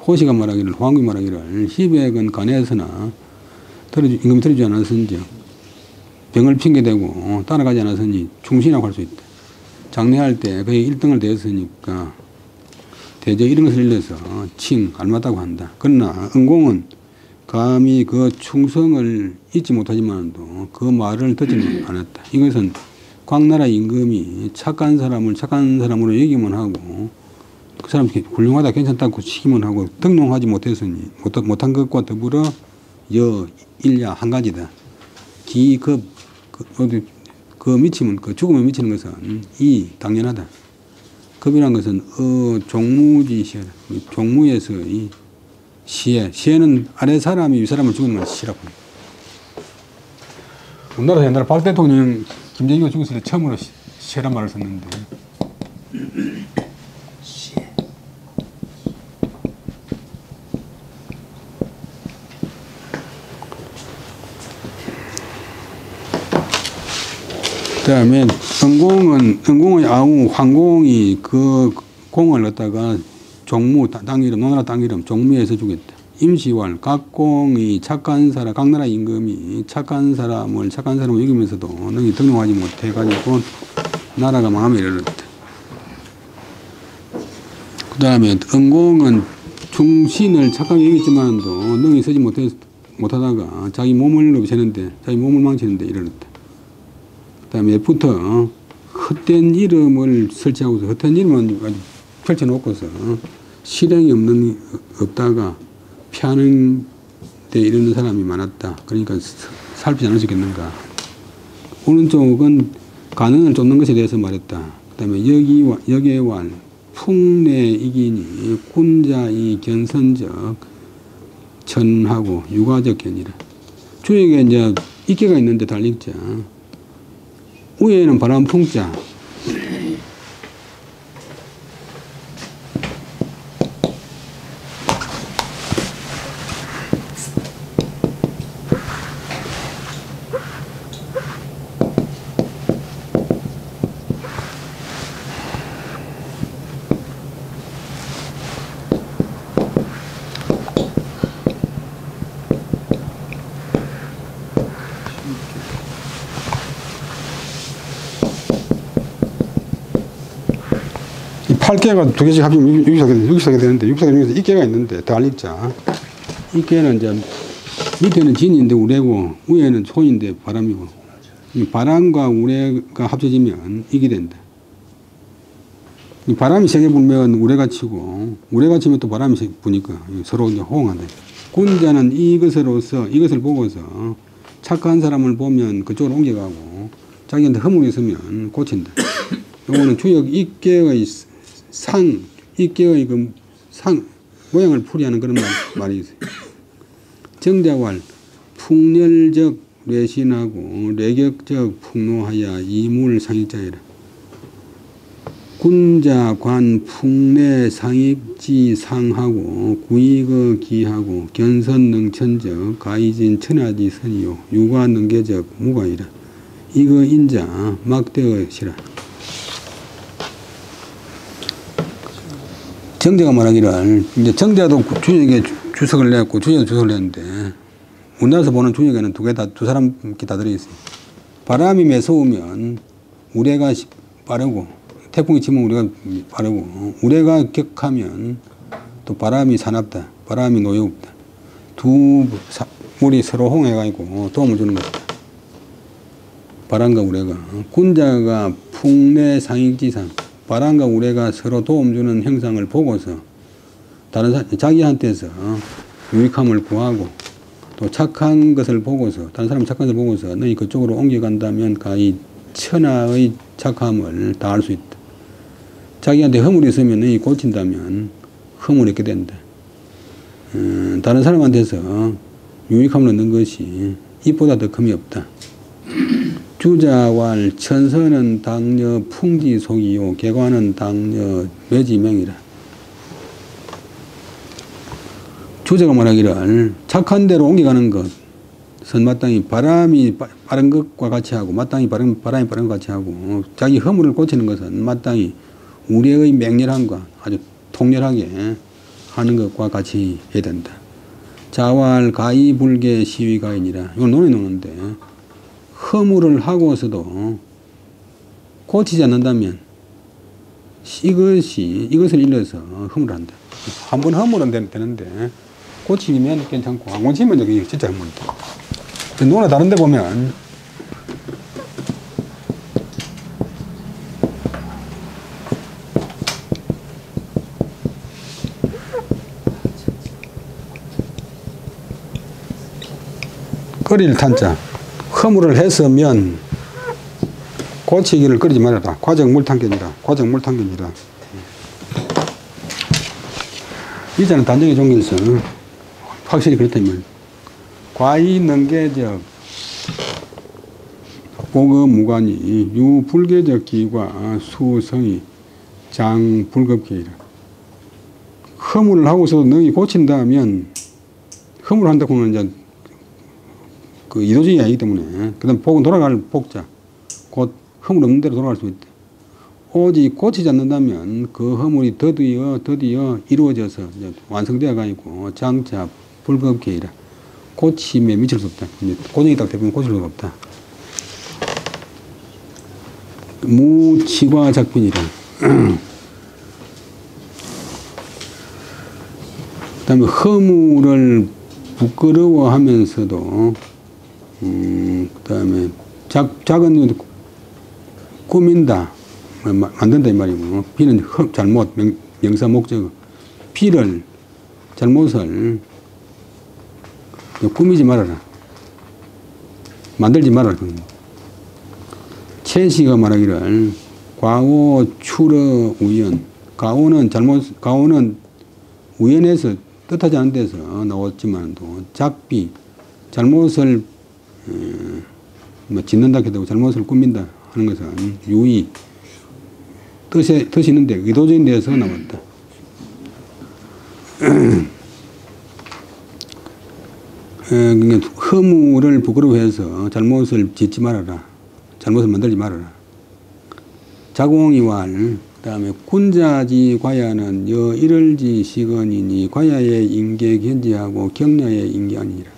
Speaker 1: 호시가 말하기를 황국이 말하기를 희백은 간에서나 임금이 들어주지 않았은지 병을 핑계대고 따라가지 않았으니 충신이라고 할 수 있다. 장례할 때 거의 1등을 더했으니까 대저 이런 것을 일러서 알맞다고 한다. 그러나 은공은 감히 그 충성을 잊지 못하지만도 그 말을 듣지는 않았다. 이것은 광나라 임금이 착한 사람을 착한 사람으로 얘기만 하고 그 사람 훌륭하다 괜찮다고 치기만 하고 등록하지 못했으니 못한 것과 더불어 일야 한 가지다. 그 미침은 그 죽음에 미치는 것은 당연하다. 급이란 것은 종무지시하다. 종무에서의 시해는 아래 사람이 위 사람을 죽이는 걸 시라고 합니다. 우리나라에서 옛날에 박 대통령 김정일이가 죽었을 때 처음으로 시해란 말을 썼는데 그 다음에 은공의 아우 황공이 그 공을 갖다가 종무, 땅 이름, 노나라 땅 이름, 종무에서 죽였다. 임시왈, 각공이 강나라 임금이 착한 사람을 여기면서도 능히 등록하지 못해가지고 나라가 망함에 이르렀다. 그 다음에 은공은 충신을 착하게 여겼지만도 능히 쓰지 못하다가 자기 몸을 망치는데 이르렀다. 그 다음에 부터 헛된 이름을 설치하고서 헛된 이름은 펼쳐놓고서 실행이 없다가 피하는 데 이르는 사람이 많았다. 그러니까 살피지 않을 수 있겠는가. 오른쪽은 간언을 쫓는 것에 대해서 말했다. 그 다음에 여계왈 풍내이기니 군자이 견선적 천하고 유가적 견이라. 주역에 이제 익계가 있는데 달릭자. 위에는 바람풍자. 이 8개가 두 개씩 합치면 6사게 되는데 6사개 중에서 이개가 있는데 달립자. 이개는 이제 밑에는 진인데 우레고 위에는 소인데 바람이고 이 바람과 우레가 합쳐지면 이게 된다. 이 바람이 세게 불면 우레가 치고 우레가 치면 또 바람이 부니까 서로 이제 호응한다. 군자는 이것을 보고서 착한 사람을 보면 그쪽으로 옮겨가고 자기한테 허물이 있으면 고친다. 이거는 주역 이개의 이개의 그 모양을 풀이하는 그런 말이 있어요. 정자왈 풍렬적 뇌신하고 뇌격적 풍노하여 이물상일자이라. 군자, 관, 풍내, 상익지, 상하고, 구익의 기하고, 견선, 능천적, 가이진, 천하지, 선이요, 유가, 능계적, 무가이라. 이거 인자, 막대의시라. 정제가 말하기를, 이제 정제도 준역에 주석을 냈고, 준역도 주석을 냈는데, 우리나라에서 보는 준역에는 두 사람 이렇게 다 들어있어요. 바람이 매서우면 우레가 빠르고, 태풍이 치면 우레가 빠르고, 우레가 격하면 또 바람이 사납다. 바람이 노여웁다. 두 물이 서로 홍해가지고 도움을 주는 것이다. 바람과 우레가. 군자가 풍내 상익지상. 바람과 우레가 서로 도움 주는 형상을 보고서 자기한테서 유익함을 구하고 또 착한 것을 보고서 다른 사람 착한 것을 보고서 너희 그쪽으로 옮겨간다면 가히 천하의 착함을 다할 수 있다. 자기한테 허물이 있으면 너희 고친다면 허물이 있게 된다. 다른 사람한테서 유익함을 얻는 것이 이보다 더 금이 없다. 주자왈 천선은 당녀 풍지속이요 개관은 당녀 매지명이라. 주자가 말하기를 착한 대로 옮겨가는 것은 마땅히 바람이 빠른 것과 같이 하고 바람이 빠른 것과 같이 하고 자기 허물을 고치는 것은 마땅히 우리의 맹렬함과 아주 통렬하게 하는 것과 같이 해야 된다. 자왈 가이불개 시위가이니라. 이건 논에 놓는데 허물을 하고서도 고치지 않는다면 이것을 일러서 허물을 한다. 한번 허물은 되는데 고치면 괜찮고 안 고치면 여기 진짜 허물이다. 논에 다른 데 보면 끓일 탄자 허물을 했으면 고치기를 끓이지 말아라. 과정 물탄견이라. 과정 물탄견이라. 이자는 단정의 종교에서 확실히 그렇다면 과이 능계적 복의 무관이 유불계적 기과 수성이 장불급계이라. 허물을 하고서 너희 고친다면 허물을 한다고는 이제 그 이도적이 아니기 때문에 그 다음 복은 돌아갈 복자 곧 허물 없는 대로 돌아갈 수 있다. 오직 고치지 않는다면 그 허물이 더디어 이루어져서 이제 완성되어 가지고 장차 불급계이라. 고침에 미칠 수 없다. 고정이 딱 되면 고칠 수가 없다. 무치과 작빈이라. 그 다음에 허물을 부끄러워하면서도 그 다음에 작은 꾸민다, 만든다 이 말이고, 비는 잘못, 명사 목적, 비를, 잘못을 꾸미지 말아라. 만들지 말아라. 채시가 말하기를, 과오, 추러, 우연. 과오는 우연해서 뜻하지 않은 데서 나왔지만도, 작비, 잘못을 짓는다 해도 잘못을 꾸민다 하는 것은 유의, 뜻이 있는데 의도적인 데서 나왔다. 허물을 부끄러워해서 잘못을 짓지 말아라. 잘못을 만들지 말아라. 자공이왈, 그 다음에 군자지 과야는 여 일을지 시건이니 과야의 인계 견지하고 경야의 인계 아니니라.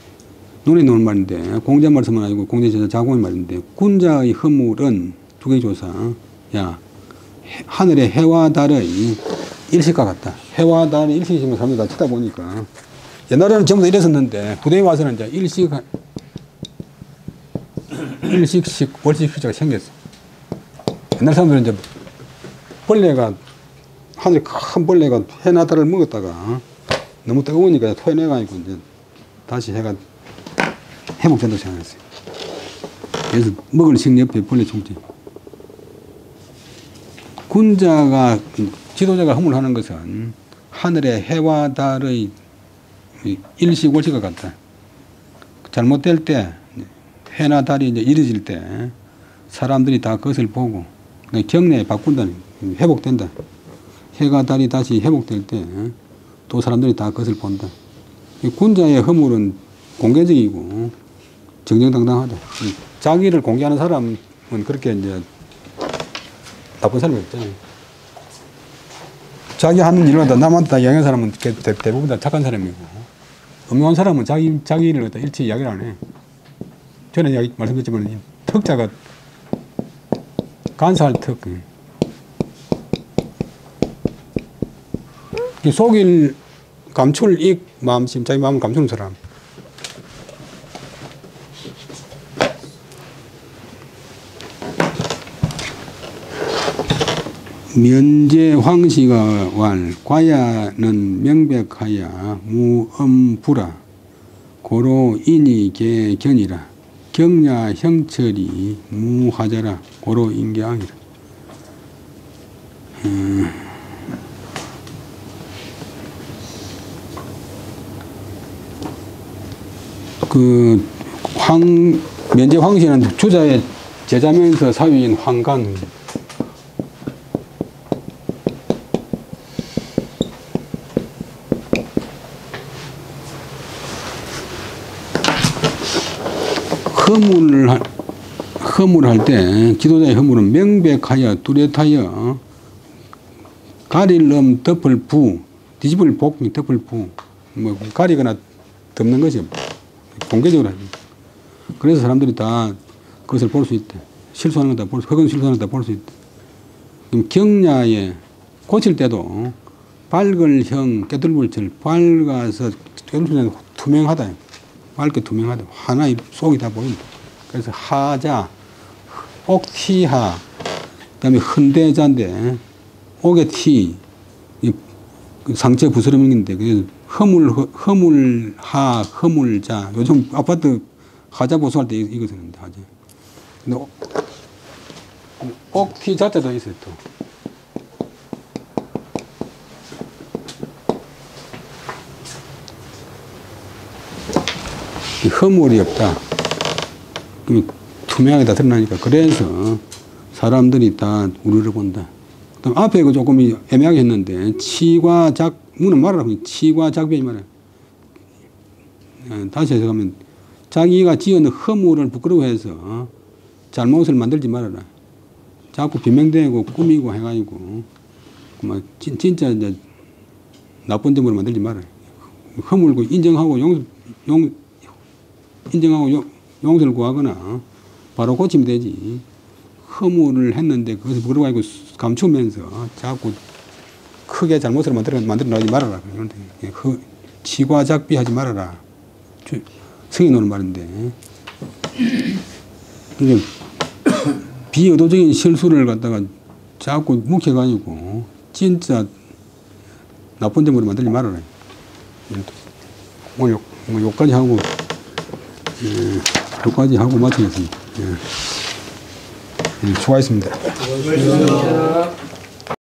Speaker 1: 논에 놓은 말인데 공자 말씀은 아니고 공자에서 자공의 말인데 군자의 허물은 두개조사 야 하늘의 해와 달의 일식과 같다. 해와 달의 일식이면 사람들 다 치다 보니까 옛날에는 전부 다 이랬었는데 부대에 와서는 이제 일식식 월식식자가 생겼어. 옛날 사람들은 이제 벌레가 하늘에 큰 벌레가 해나 달을 먹었다가 너무 뜨거우니까 토해내가지고 이제 다시 해가 회복된다고 생각했어요. 그래서 먹을 식 옆에 벌레 총지. 군자가, 지도자가 허물하는 것은 하늘의 해와 달의 일식 월식과 같다. 잘못될 때, 해나 달이 이제 이뤄질 때 사람들이 다 그것을 보고 경내에 바꾼다는 회복된다. 해가 달이 다시 회복될 때 또 사람들이 다 그것을 본다. 군자의 허물은 공개적이고 정정당당하다. 자기를 공개하는 사람은 그렇게 이제 나쁜 사람이 없잖아요. 자기 하는 일마다 남한테 다 이야기하는 사람은 대부분 다 착한 사람이고, 음흉한 사람은 자기를 일체 이야기를 안 해. 전에 말씀드렸지만 이 턱자가 간사할 턱. 속일 감출 익 마음심, 자기 마음을 감추는 사람. 면제 황시가 왈 과야는 명백하야 무엄부라 고로 인이 개견이라 경야 형철이 무하자라 고로 인계왕이라. 면제 황시는 주자의 제자면서 사위인 황강. 허물할 때 지도자의 허물은 명백하여 뚜렷하여 가릴 놈 덮을 부, 뒤집을 복 덮을 부, 뭐 가리거나 덮는 것이 공개적으로 하죠. 그래서 사람들이 다 그것을 볼 수 있대. 실수하는 거 다 볼 수, 흑은 실수하는 거 다 볼 수 있대. 그럼 경야에 고칠 때도 밝을 형 깨뚫물질, 밝아서 깨뚫물질은 투명하다. 밝게 투명하다. 하나의 속이 다 보인다. 그래서 하자, 옥티하, 그 다음에 흔대자인데, 옥의 티, 상체 부스러미인데, 그래서 허물하, 허물자. 요즘 아파트 하자 보수할 때 이거 쓰는데, 하자. 근데 옥티 자자도 있어요, 또. 허물이 없다. 투명하게 다 드러나니까. 그래서 사람들이 다 우리를 본다. 그다음 앞에 그 조금 애매하게 했는데, 치과작, 문은 말하라고. 치과작변이 말이야. 다시 해석하면, 자기가 지은 허물을 부끄러워해서 잘못을 만들지 말아라. 자꾸 변명되고 꾸미고 해가지고, 진짜 이제 나쁜 점으로 만들지 말아라. 허물고 인정하고 용서를 구하거나 바로 고치면 되지. 허물을 했는데 그것을 부끄러워하고 감추면서 자꾸 크게 잘못을 만들어 나오지 말아라. 치과작비 하지 말아라. 성이 노는 말인데. 비의도적인 실수를 갖다가 자꾸 묵혀가지고 진짜 나쁜 점으로 만들지 말아라. 오늘 여기까지 하고, 여기까지 하고 마치겠습니다. 수고하셨습니다.